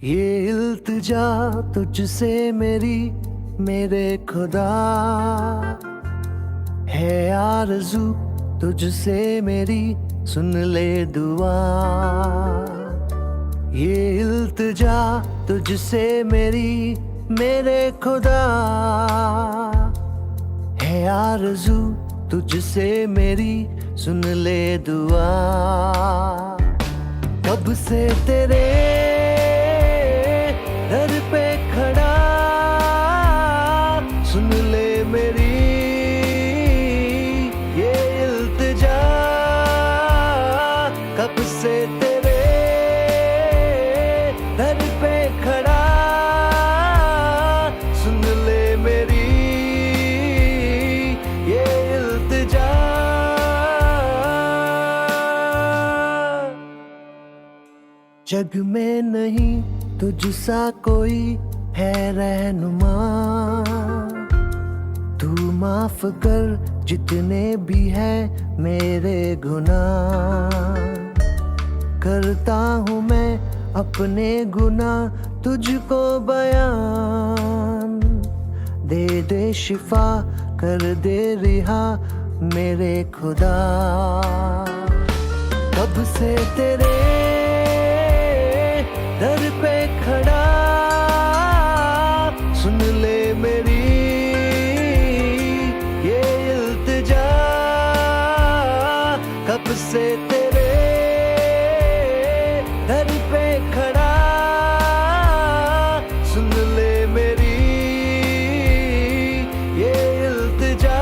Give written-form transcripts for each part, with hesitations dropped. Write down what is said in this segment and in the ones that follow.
ये इल्तिजा तुझसे मेरी मेरे खुदा है आरज़ू तुझसे मेरी सुन ले दुआ। ये इल्तिजा तुझसे मेरी मेरे खुदा है आरज़ू तुझसे मेरी सुन ले दुआ। कब से तेरे दर पे खड़ा सुन ले मेरी ये इल्तिजा। कब से तेरे दर पे खड़ा सुन ले मेरी ये इल्तिजा। जग में नहीं तुझसा कोई है रहनुमा। तू माफ कर जितने भी है मेरे गुनाह। करता हूँ मैं अपने गुनाह तुझको बयान। दे दे शिफा कर दे रिहा मेरे खुदा। कब से तेरे दर पे खड़ा सुन ले मेरी ये इल्तिजा। कब से तेरे दर पे खड़ा सुन ले मेरी ये इल्तिजा।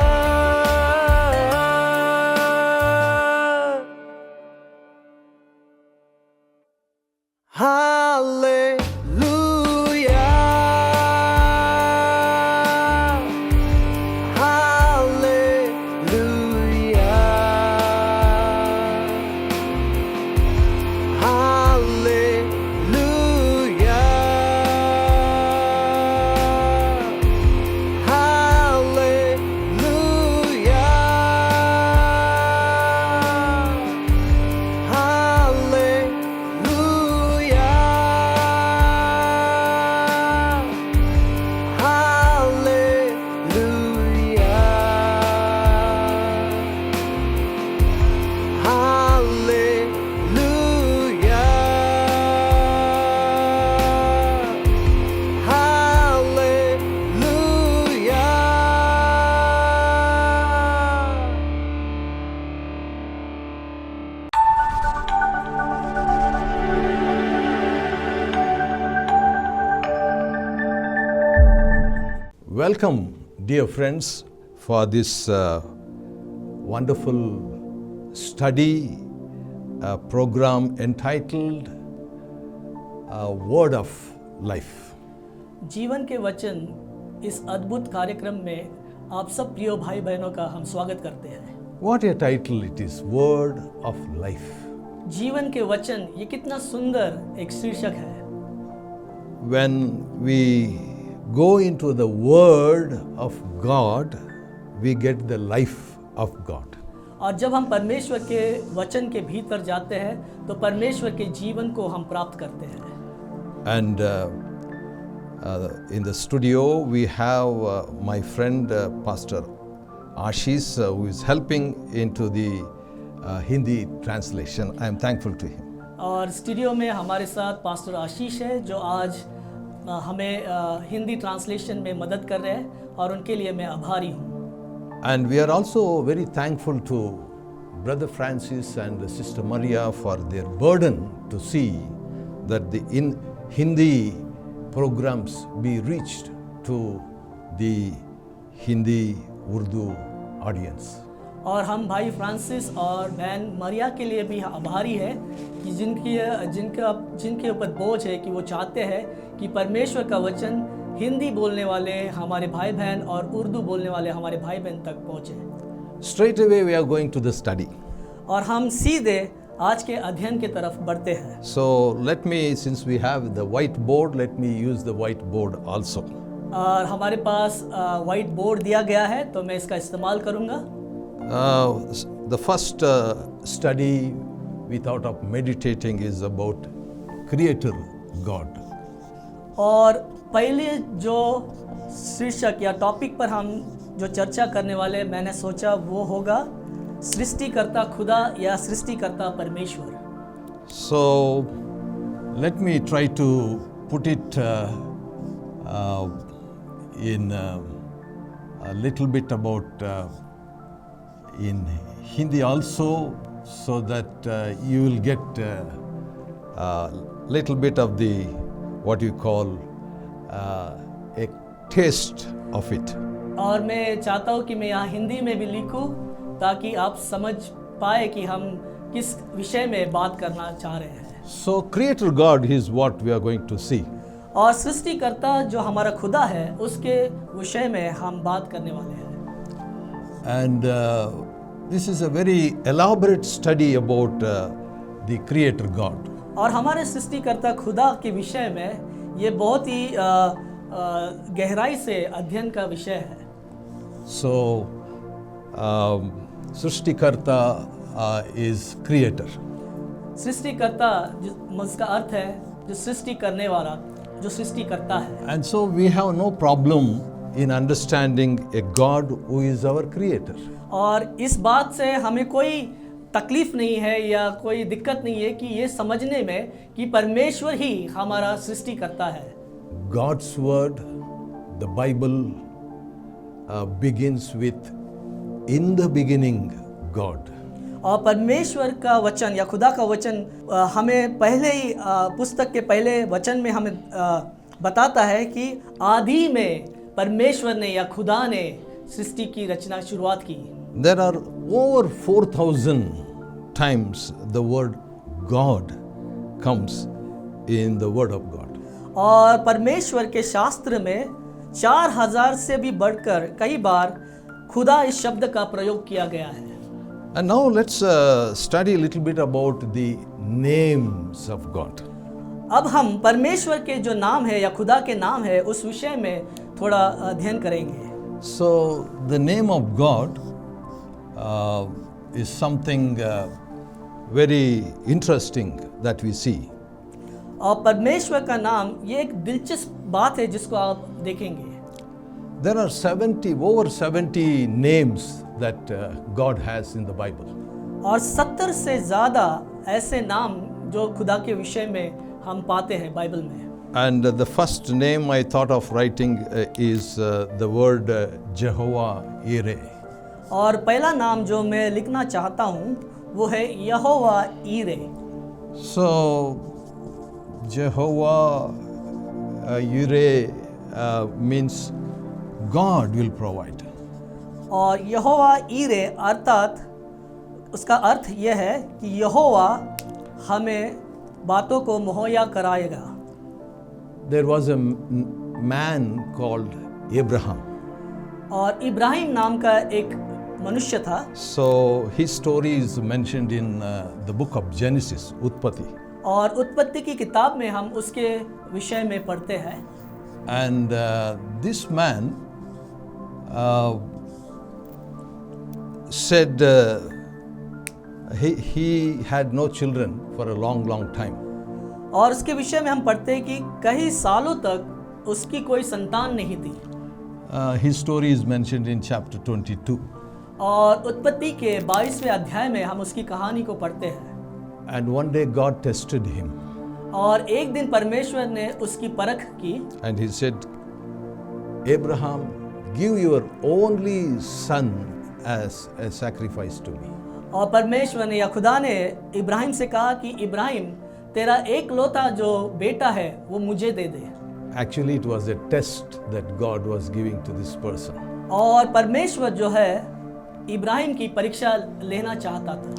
Welcome, dear friends, for this wonderful study program entitled Word of Life. जीवन के वचन इस अद्भुत कार्यक्रम में आप सब प्रिय भाई बहनों का हम स्वागत करते हैं। What a title it is, Word of Life. जीवन के वचन ये कितना सुंदर एक शीर्षक है। When we go into the Word of God, we get the life of God. और जब हम परमेश्वर के वचन के भीतर जाते हैं तो परमेश्वर के जीवन को हम प्राप्त करते हैं। And in the studio we have my friend Pastor Ashish who is helping into the Hindi translation. I am thankful to him. और स्टूडियो में हमारे साथ पास्टर आशीष है जो आज हमें हिंदी ट्रांसलेशन में मदद कर रहे हैं और उनके लिए मैं आभारी हूँ। And we are also very thankful to Brother Francis and Sister Maria for their burden to see that the Hindi programs be reached to the Hindi Urdu audience. और हम भाई फ्रांसिस और बहन मरिया के लिए भी आभारी है कि जिनके ऊपर बोझ है कि वो चाहते हैं कि परमेश्वर का वचन हिंदी बोलने वाले हमारे भाई बहन और उर्दू बोलने वाले हमारे भाई बहन तक पहुँचे। Straight away we are going to the study. और हम सीधे आज के अध्ययन की तरफ बढ़ते हैं। So let me, since we have the whiteboard, let me use the whiteboard also. और हमारे पास वाइट बोर्ड दिया गया है तो मैं इसका इस्तेमाल करूँगा। The first study we thought of meditating is about Creator God. और पहले जो शीर्षक या टॉपिक पर हम जो चर्चा करने वाले मैंने सोचा वो होगा सृष्टिकर्ता खुदा या सृष्टिकर्ता परमेश्वर। So, let me try to put it in a little bit about in Hindi also, so that you will get a little bit of the what you call a taste of it. और मैं चाहता हूँ कि मैं यहाँ हिंदी में भी लिखूँ ताकि आप समझ पाए कि हम किस विषय में बात करना चाह रहे हैं। So, Creator God is what we are going to see. और सृष्टिकर्ता जो हमारा खुदा है उसके विषय में हम बात करने वाले हैं। And this is a very elaborate study about the Creator God. और हमारे सृष्टिकर्ता खुदा के विषय में ये बहुत ही गहराई से अध्ययन का विषय है। So, सृष्टिकर्ता is creator. सृष्टिकर्ता जिसका अर्थ है जो सृष्टि करने वाला, जो सृष्टि करता है। And so we have no problem in understanding a God who is our creator. और इस बात से हमें कोई तकलीफ नहीं है या कोई दिक्कत नहीं है कि ये समझने में कि परमेश्वर ही हमारा सृष्टि करता है। God's word, the Bible, begins with in the beginning God. और परमेश्वर का वचन या खुदा का वचन हमें पहले ही पुस्तक के पहले वचन में हमें बताता है कि आदि में परमेश्वर ने या खुदा ने सृष्टि की रचना शुरुआत की। There are over 4,000 times the word God comes in the word of God. और परमेश्वर के शास्त्र में 4000 से भी बढ़कर कई बार खुदा इस शब्द का प्रयोग किया गया है। And now let's study a little bit about the names of God. अब हम परमेश्वर के जो नाम है या खुदा के नाम है उस विषय में थोड़ा अध्ययन करेंगे। So the name of God is something very interesting that we see. और परमेश्वर का नाम ये एक दिलचस्प बात है जिसको आप देखेंगे। There are over 70 names that God has in the Bible. और 70 से ज़्यादा ऐसे नाम जो खुदा के विषय में हम पाते हैं बाइबल में। And the first name I thought of writing is the word Jehovah Jireh. और पहला नाम जो मैं लिखना चाहता हूँ वो है यहोवा ईरे। So Jehovah Jireh means God will provide. और यहोवा ईरे अर्थात उसका अर्थ यह है कि यहोवा हमें बातों को मुहैया कराएगा। There was a man called Abraham. और इब्राहिम नाम का एक मनुष्य था। So his story is mentioned in the book of Genesis, Utpatti. और उत्पत्ति की किताब में हम उसके विषय में पढ़ते हैं। And this man said he had no children for a long time. और उसके विषय में हम पढ़ते हैं कि कई सालों तक उसकी कोई संतान नहीं थी। His story is mentioned in chapter 22. और उत्पत्ति के 22वें अध्याय में हम उसकी कहानी को पढ़ते हैं। And one day God tested him. और एक दिन परमेश्वर ने उसकी परख की। And he said, Abraham, give your only son as a sacrifice to me. और परमेश्वर ने या खुदा ने इब्राहिम से कहा कि इब्राहिम तेरा एकलौता जो बेटा है वो मुझे दे दे। Actually, it was a test that God was giving to this person. और परमेश्वर जो है इब्राहिम की परीक्षा लेना चाहता था।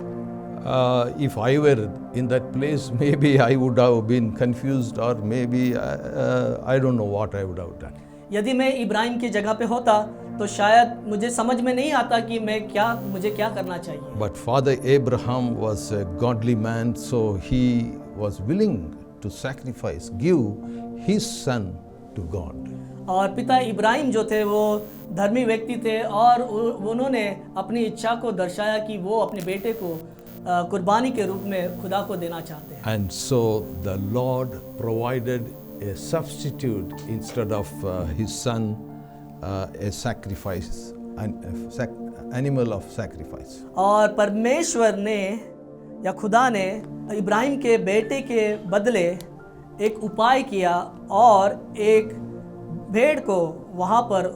If I were in that place, maybe I would have been confused, or maybe I don't know what I would have done. यदि मैं इब्राहिम की जगह पे होता तो शायद मुझे समझ में नहीं आता कि मुझे क्या करना चाहिए। But Father Abraham was a godly man, so he was willing to sacrifice, give his son to God. और पिता इब्राहिम जो थे वो धर्मी व्यक्ति थे और उन्होंने अपनी इच्छा को दर्शाया कि वो अपने बेटे को कुर्बानी के रूप में खुदा को देना चाहते हैं। And so the Lord provided a substitute instead of his son, a sacrifice, animal of sacrifice. और परमेश्वर ने या खुदा ने इब्राहिम के बेटे के बदले एक उपाय किया और एक भेड़ को वहाँ पर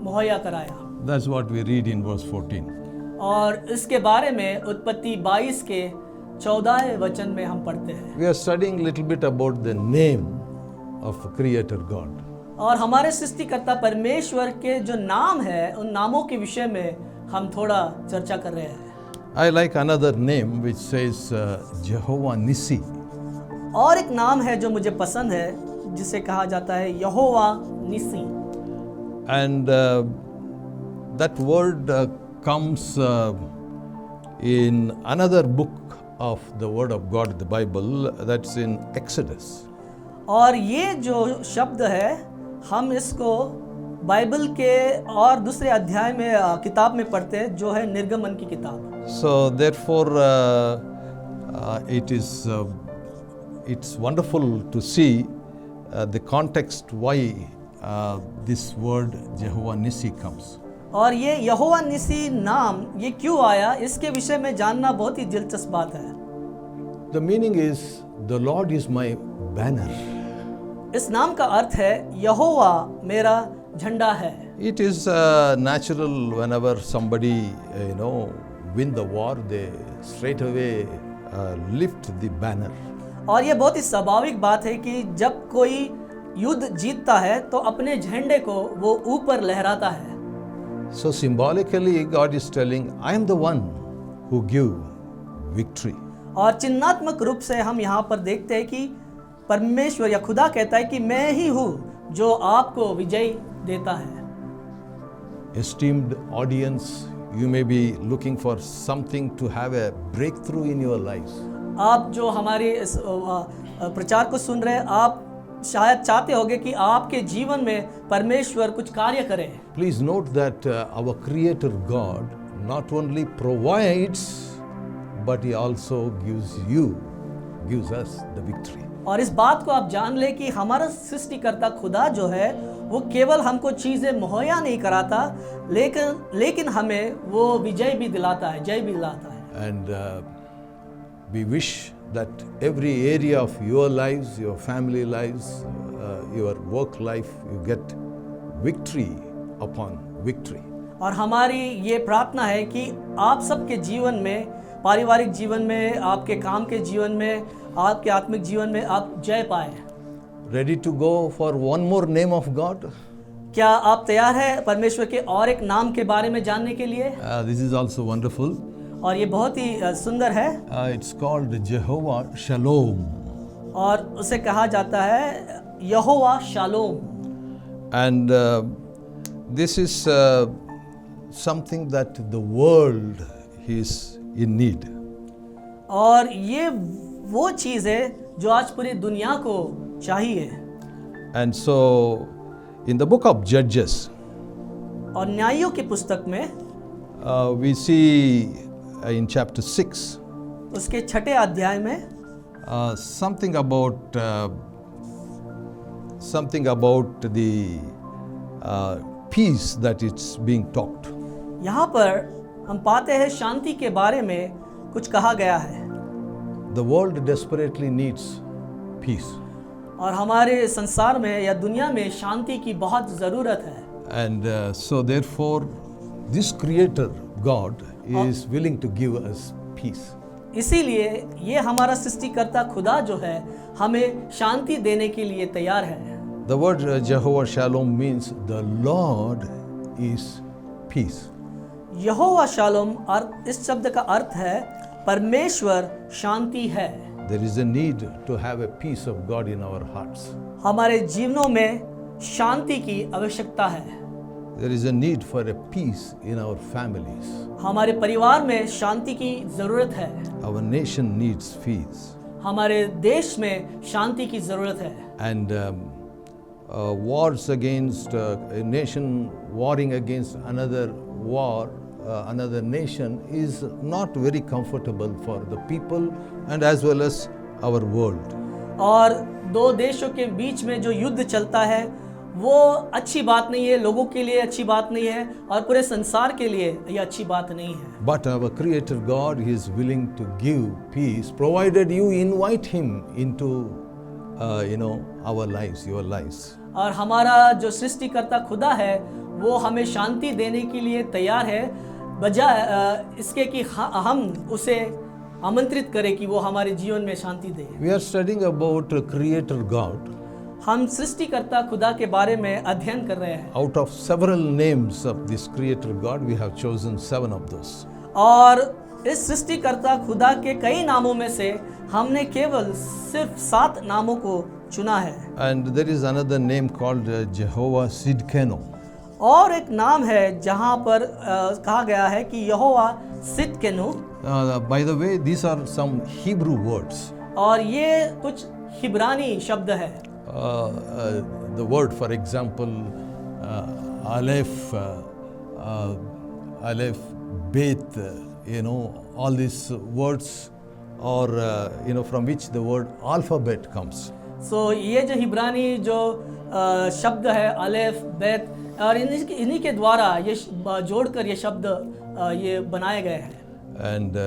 मुहैया कराया। That's what we read in verse 14. और इसके बारे में उत्पत्ति 22 के 14 वचन में हम पढ़ते हैं। We are studying a little bit about the name of Creator God. और हमारे सृष्टिकर्ता परमेश्वर के जो नाम है उन नामों के विषय में हम थोड़ा चर्चा कर रहे हैं। I like another name which says Jehovah Nissi. और एक नाम है जो मुझे पसंद है जिसे कहा जाता है यहोवा निसी। And that word comes in another book of the Word of God, the Bible, that's in Exodus. और ये जो शब्द है हम इसको बाइबल के और दूसरे अध्याय में किताब में पढ़ते हैं जो है निर्गमन की किताब। So therefore it's wonderful to see the context why this word Jehovah Nissi comes. और ये यहोवा निसी नाम ये क्यों आया इसके विषय में जानना बहुत ही दिलचस्प बात है। The meaning is the Lord is my banner. इस नाम का अर्थ है यहोवा मेरा झंडा है। It is natural whenever somebody win the war, they straight away lift the banner. और ये बहुत ही स्वाभाविक बात है कि जब कोई युद्ध जीतता है तो अपने झंडे को वो ऊपर लहराता है। So symbolically God is telling, I am the one who give victory. और चिन्हात्मक रूप से हम यहाँ पर देखते हैं कि परमेश्वर या खुदा कहता है कि मैं ही हूँ जो आपको विजय देता है। Esteemed audience, you may be looking for something to have a breakthrough in your lives. आप जो हमारे इस प्रचार को सुन रहे हैं आप शायद चाहते होंगे कि आपके जीवन में परमेश्वर कुछ कार्य करे। Please note that our Creator God not only provides, but He also gives us the victory. और इस बात को आप जान ले कि हमारा सृष्टिकर्ता खुदा जो है वो केवल हमको चीज़ें मुहैया नहीं कराता लेकिन हमें वो विजय भी दिलाता है, जय भी दिलाता है। And we wish that every area of your lives, your family lives, your work life, you get victory upon victory. और हमारी ये प्रार्थना है कि आप सबके जीवन में, पारिवारिक जीवन में, आपके काम के जीवन में, आपके आत्मिक जीवन में आप जय पाए। Ready to go for one more name of God? क्या आप तैयार हैं परमेश्वर के और एक नाम के बारे में जानने के लिए? This is also wonderful. और ये बहुत ही सुंदर है। It's called Jehovah Shalom. और उसे कहा जाता है यहोवा shalom. And this is something that the world is in need. और ये वो चीज़ है जो आज पूरी दुनिया को चाहिए। And so in the book of Judges, और न्यायों की पुस्तक में we see in chapter 6 उसके 6 अध्याय में something about the peace that it's being talked. यहाँ पर हम पाते हैं शांति के बारे में कुछ कहा गया है। The world desperately needs peace. और हमारे संसार में या दुनिया में शांति की बहुत ज़रूरत है। And so therefore this Creator God is willing to give us peace. इसीलिए ये हमारा सृष्टिकर्ता खुदा जो है हमें शांति देने के लिए तैयार है। The word Jehovah Shalom means the Lord is peace. Jehovah shalom इस शब्द का अर्थ है परमेश्वर शांति है। There is a need to have a peace of God in our hearts. हमारे जीवनों में शांति की आवश्यकता है। There is a need for a peace in our families. हमारे परिवार में शांति की जरूरत है। Our nation needs peace. हमारे देश में शांति की जरूरत है। And wars against a nation warring against another war, another nation is not very comfortable for the people and as well as our world. और दो देशों के बीच में जो युद्ध चलता है वो अच्छी बात नहीं है, लोगों के लिए अच्छी बात नहीं है और पूरे संसार के लिए ये अच्छी बात नहीं है। But our Creator God, He is willing to give peace, provided you invite Him into, our lives, your lives. और हमारा जो सृष्टिकर्ता खुदा है वो हमें शांति देने के लिए तैयार है, बजाय इसके कि हम उसे आमंत्रित करें कि वो हमारे जीवन में शांति दे। We are studying about Creator God. हम सृष्टिकर्ता खुदा के बारे में अध्ययन कर रहे हैं। Out of several names of this Creator God, we have chosen 7 of those. और इस सृष्टिकर्ता खुदा के कई नामों में से हमने केवल सिर्फ 7 नामों को चुना है। And there is another name called Jehovah Sidkenu. और एक नाम है जहाँ पर कहा गया है कि यहोवा सिदकेनु। By the way, these are some Hebrew words. और ये कुछ हिब्रानी शब्द है। The word, for example, Aleph, Bet, all these words, or from which the word alphabet comes. So ये जो हिब्रानी जो शब्द है अलेफ बेत, और इन्हीं के द्वारा ये जोड़कर ये शब्द ये बनाए गए हैं। And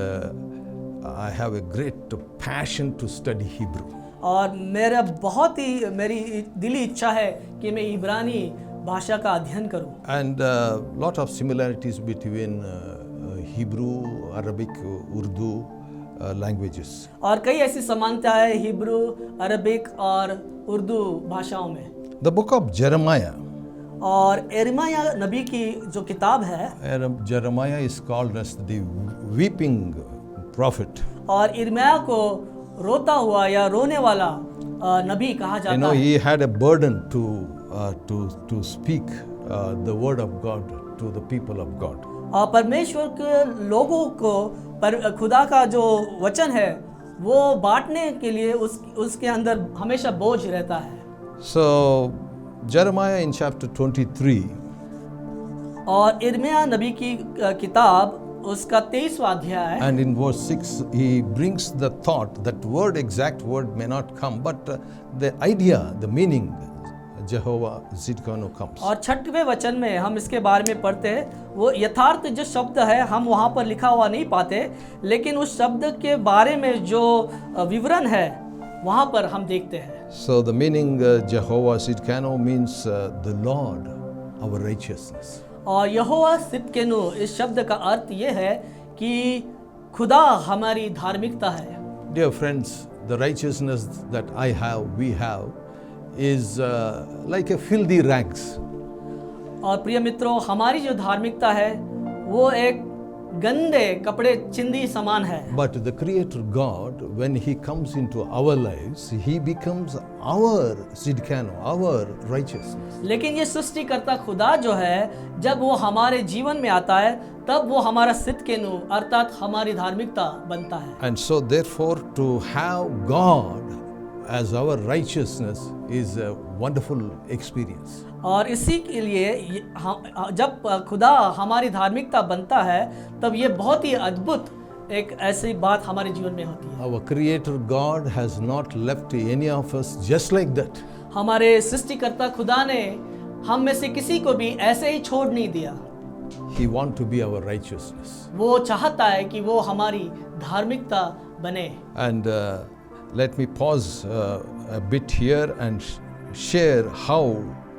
I have a great passion to study Hebrew. और मेरी दिली इच्छा है कि मैं इब्रानी भाषा का अध्ययन करूं। And lot of similarities between Hebrew, Arabic, Urdu languages. और कई ऐसी समानता है हिब्रू, अरबिक और उर्दू भाषाओं में। The book of Jeremiah. और यिर्मयाह नबी की जो किताब है, Jeremiah is called as the weeping prophet. और यिर्मयाह को रोता हुआ या रोने वाला नबी कहा जाता है। He had a burden to speak the word of God to the people of God. और परमेश्वर के लोगों को खुदा का जो वचन है वो बांटने के लिए उसके अंदर हमेशा बोझ रहता है। So Jeremiah in chapter 23. और यिर्मयाह नबी की किताब उसका 23वां अध्याय। And in verse 6 he brings the thought, that exact word may not come, but the idea, the meaning, Jehovah Zidkenu comes. और 6वें वचन में हम इसके बारे में पढ़ते हैं, वो यथार्थ जो शब्द है हम वहाँ पर लिखा हुआ नहीं पाते, लेकिन उस शब्द के बारे में जो विवरण है वहाँ पर हम देखते हैं। So the meaning Jehovah Zidkenu means the Lord, our righteousness. और यहोवा सिदकेनु इस शब्द का अर्थ ये है कि खुदा हमारी धार्मिकता है। Dear friends, the righteousness that I have, we have, is like a filthy rags. और प्रिय मित्रों, हमारी जो धार्मिकता है वो एक गंदे कपड़े चिंदी समान है। But the Creator God, when He comes into our lives, He becomes our Zidkenu, our righteousness. लेकिन ये सृष्टिकर्ता खुदा जो है जब वो हमारे जीवन में आता है तब वो हमारा सिदकेनु अर्थात हमारी धार्मिकता बनता है। And so therefore to have God as our righteousness is a wonderful experience. और इसी के लिए जब खुदा हमारी धार्मिकता बनता है तब ये बहुत ही अद्भुत एक ऐसी बात हमारे जीवन में होती है। Our Creator God has not left any of us just like that. हमारे सृष्टिकर्ता खुदा ने हम में से किसी को भी ऐसे ही छोड़ नहीं दिया। He wants to be our righteousness. वो चाहता है कि वो हमारी धार्मिकता बने। And let me pause a bit here and share how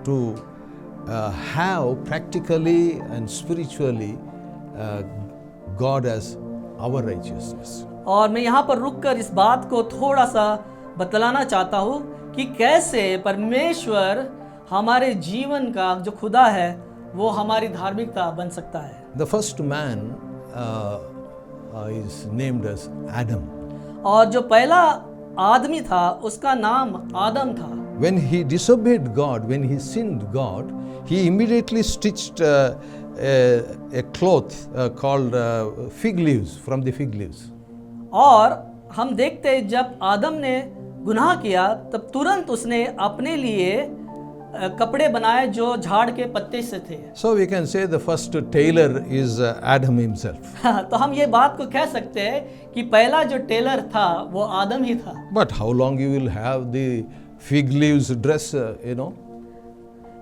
to have practically and spiritually God as our righteousness. और मैं यहाँ पर रुककर इस बात को थोड़ा सा बतलाना चाहता हूँ कि कैसे परमेश्वर हमारे जीवन का जो खुदा है वो हमारी धार्मिकता बन सकता है। The first man is named as Adam. और जो पहला आदमी था उसका नाम आदम था। When he disobeyed God, when he sinned God, he immediately stitched a cloth called fig leaves, from the fig leaves. और हम देखते हैं जब आदम ने गुनाह किया तब तुरंत उसने अपने लिए कपड़े बनाए जो झाड़ के पत्ते से थे। So we can say the first tailor is Adam himself. तो हम ये बात को कह सकते हैं कि पहला जो टेलर था वो आदम ही था। But how long you will have the fig leaves dress, you know?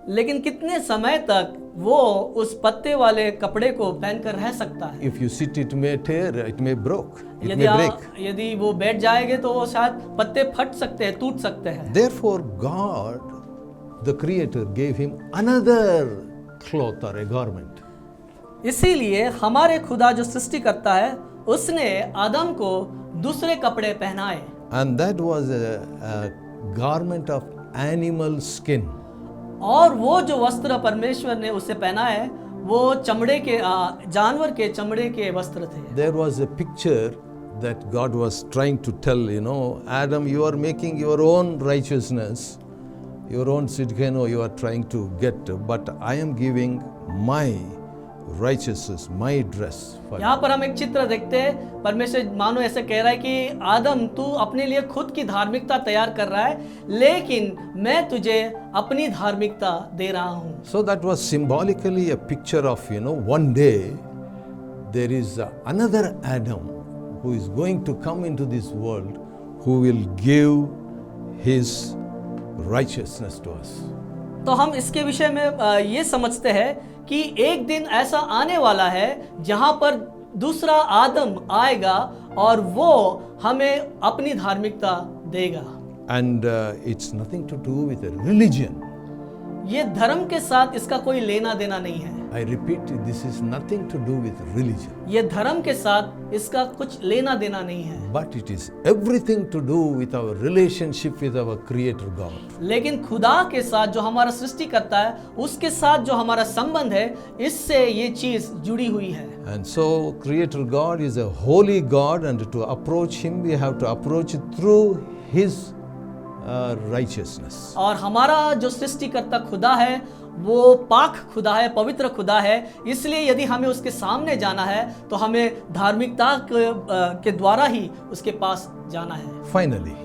लेकिन कितने समय तक वो उस पत्ते वाले कपड़े को पहनकर रह सकता है? If you sit, it may tear, it may break, it यदि may break. यदि वो बैठ जाएंगे तो वो शायद पत्ते फट सकते हैं, टूट सकते हैं। Therefore, God, the Creator, gave him another cloth or a garment. इसीलिए हमारे खुदा जो सृष्टि करता है उसने आदम को दूसरे कपड़े पहनाए। And that was a garment of animal skin. और वो जो वस्त्र परमेश्वर ने उसे पहना है वो चमड़े के जानवर के चमड़े के वस्त्र थे। There was a picture that God was trying to tell, you know, Adam, you are making your own righteousness, your own sidkeno you are trying to get, but I am giving my righteousness, my dress for you. यहाँ पर हम एक चित्र देखते हैं, परमेश्वर मानो ऐसे कह रहा है कि आदम तू अपने लिए खुद की धार्मिकता तैयार कर रहा है, लेकिन मैं तुझे अपनी धार्मिकता दे रहा हूँ। So that was symbolically a picture of, you know, one day there is another Adam who is going to come into this world who will give his righteousness to us. तो हम इसके विषय में ये समझते हैं कि एक दिन ऐसा आने वाला है जहां पर दूसरा आदम आएगा और वो हमें अपनी धार्मिकता देगा। And it's nothing to do with a religion. ये धर्म के साथ इसका कोई लेना देना नहीं है। I repeat, this is nothing to do with religion. ये धर्म के साथ इसका कुछ लेना देना नहीं है। But it is everything to do with our relationship with our Creator God. लेकिन खुदा के साथ जो हमारा सृष्टि करता है उसके साथ जो हमारा संबंध है इससे ये चीज जुड़ी हुई है। And so Creator God is a holy God, and to approach Him we have to approach it through His righteousness. और हमारा जो सृष्टिकर्ता खुदा है वो पाक खुदा है, पवित्र खुदा है, इसलिए यदि हमें उसके सामने जाना है तो हमें धार्मिकता के द्वारा ही उसके पास जाना है। Finally,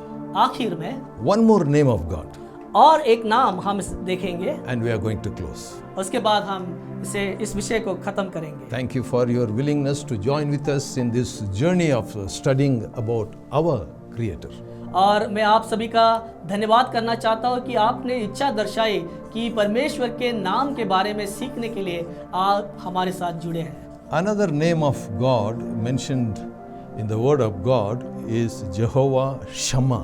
आखिर में one more name of God, और एक नाम हम देखेंगे, and we are going to close. उसके बाद हम इस विषय को खत्म करेंगे। Thank you for your willingness to join with us in this journey of studying about our Creator. और मैं आप सभी का धन्यवाद करना चाहता हूँ कि आपने इच्छा दर्शाई कि परमेश्वर के नाम के बारे में सीखने के लिए आप हमारे साथ जुड़े हैं। Another name of God mentioned in the Word of God is Jehovah Shammah.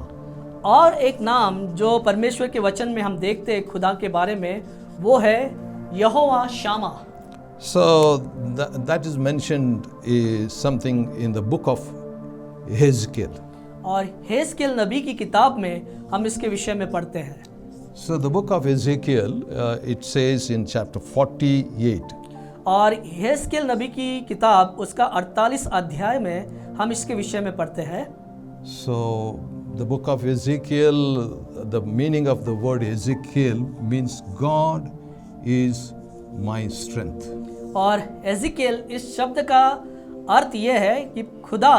और एक नाम जो परमेश्वर के वचन में हम देखते हैं खुदा के बारे में वो है यहोवा शामा। So that is mentioned is something in the book of Ezekiel. और हेस्केल नबी की किताब में हम इसके विषय में पढ़ते हैं। So the book of Ezekiel, it says in chapter 48. और हेस्केल नबी की किताब उसका 48 अध्याय में हम इसके विषय में पढ़ते हैं। So the book of Ezekiel, the meaning of the word Ezekiel means God is my strength. और एजिकेल इस शब्द का अर्थ यह है कि खुदा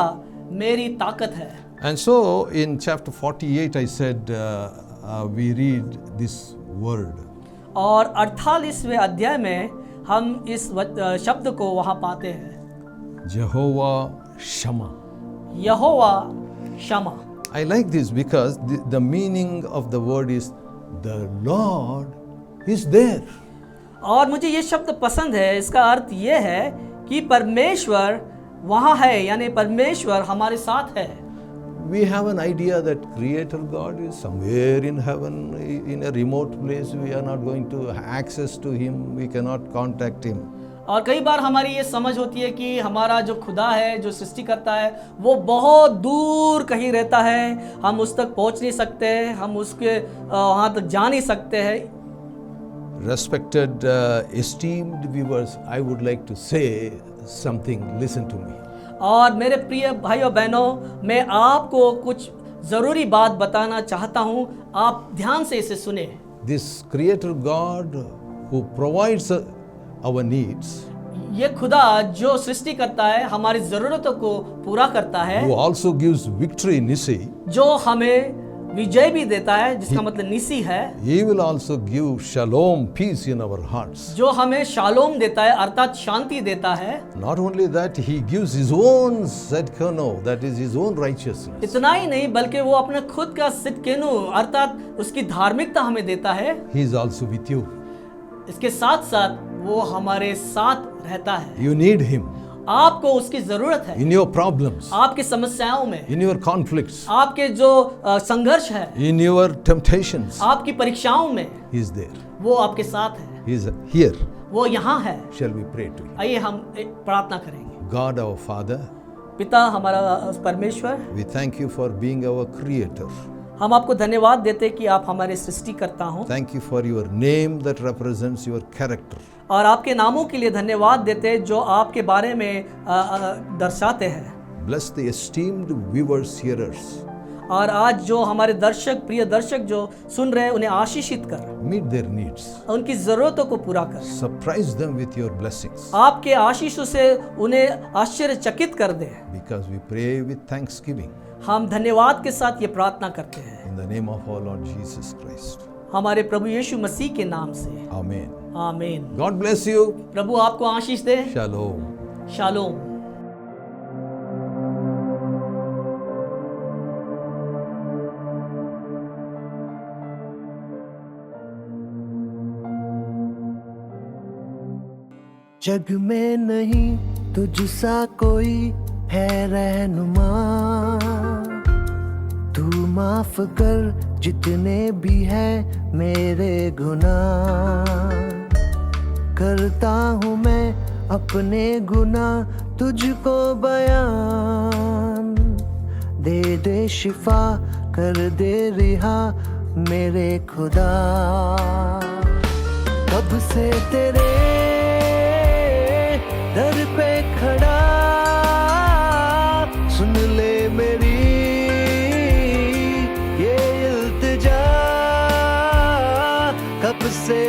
मेरी ताकत है। And so in chapter 48 I said we read this word. और 48वें अध्याय में हम इस शब्द को वहाँ पाते हैं, Jehovah Shammah. Jehovah Shama. I like this because the meaning of the word is the Lord is there. और मुझे ये शब्द पसंद है, इसका अर्थ ये है कि परमेश्वर वहाँ है, यानी परमेश्वर हमारे साथ है। We have an idea that Creator God is somewhere in heaven, in a remote place. We are not going to access to Him. We cannot contact Him. और कई बार हमारी ये समझ होती है कि हमारा जो खुदा है, जो सृष्टि करता है, वो बहुत दूर कहीं रहता है, हम उस तक पहुंच नहीं सकते, हम उसके वहाँ तक जा नहीं सकते हैं। Respected, esteemed viewers, I would like to say something. Listen to me. और मेरे प्रिय भाइयों बहनों, मैं आपको कुछ ज़रूरी बात बताना चाहता हूँ, आप ध्यान से इसे सुने। This Creator God who provides our needs, ये खुदा जो सृष्टि करता है, हमारी ज़रूरतों को पूरा करता है, who also gives victory, Nissi, जो हमें विजय भी देता है, जिसका मतलब निसी है। He will also give shalom, peace in our hearts. जो हमें शालोम देता है, अर्थात शांति देता है। Not only that, He gives His own tzedkenu, that is His own righteousness. इतना ही नहीं, बल्कि वो अपने खुद का सिद्केनु अर्थात उसकी धार्मिकता हमें देता है। He is also with you. इसके साथ साथ वो हमारे साथ रहता है। You need Him आपको उसकी जरूरत है in your problems, आपकी समस्याओं में, in your conflicts, आपके जो संघर्ष है, in your temptations. आपकी परीक्षाओं में। He is there. वो आपके साथ है, He is here. वो यहाँ है। Shall we pray to Him? आइए हम एक प्रार्थना करेंगे। God our Father, पिता हमारा परमेश्वर, we thank You for being our Creator. हम आपको धन्यवाद देते कि आप हमारे सृष्टिकर्ता हो। Thank You for Your name that represents Your character. और आपके नामों के लिए धन्यवाद देते जो आपके बारे में दर्शाते हैं। Bless the esteemed viewers, hearers. और आज जो हमारे दर्शक, प्रिय दर्शक जो सुन रहे हैं, उन्हें आशीषित कर, Meet their needs. उनकी जरूरतों को पूरा कर, Surprise them with Your blessings. आपके आशीषों से उन्हें आश्चर्यचकित कर दे। Because we pray with thanksgiving. हम धन्यवाद के साथ ये प्रार्थना करते हैं In the name of our Lord Jesus Christ. हमारे प्रभु यीशु मसीह के नाम से, Amen. आमीन। God bless you. प्रभु आपको आशीष दे। Shalom. शालोम। जग में नहीं तुझसा कोई है रहनुमा, तू माफ कर जितने भी है मेरे गुनाह। करता हूँ मैं अपने गुनाह तुझको बयान, दे दे शिफा कर दे रिहा मेरे खुदा। कब से तेरे दर पे खड़ा, सुन ले मेरी ये इल्तिजा। कब से